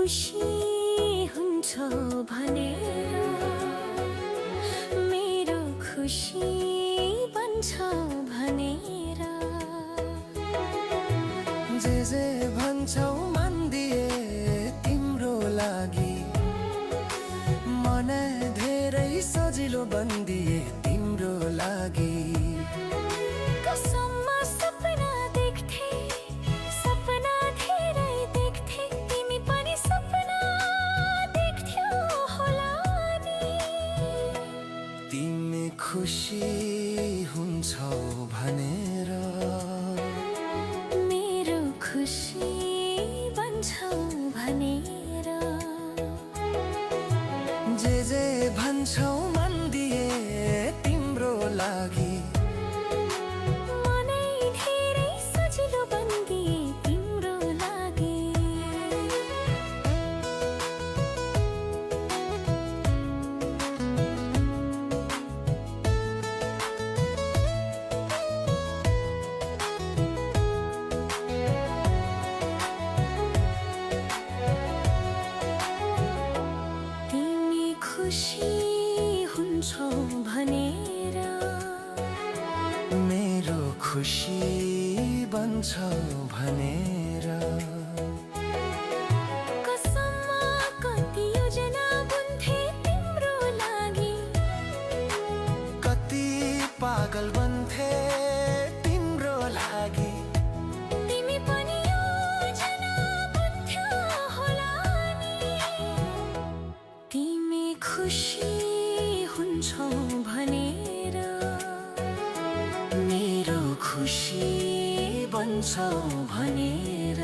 खुसी हुन्छौ भनेर मेरो खुसी बन्छौ भनेर जे भन्छौ मान्दिए तिम्रो लागि मन धेरै सजिलो बन्दिए तिम्रो लागि कसममा सपना देख्थे सपना धेरै देख्थे तिमी पनि सपना देख्थ्यौ होला नि तिमी खुसी हुन्छौ भनेर मेरो खुसी बन्छौ भनेर जे भन्छौ मान्दिए तिम्रो लागि मनै धेरै सजिलो बन्दिए तिम्रो लागि तिमी खुसी हुन्छौ भनेर मेरो खुसी बन्छौ भनेर कसममा कति योजना बुन्थे तिम्रो लागि कति पागल बन्थे तिम्रो लागि तिमी पनि योजना बुन्थ्यौ होला नि तिमी खुसी हुन्छौ भनेर मेरो खुसी बन्छौ भनेर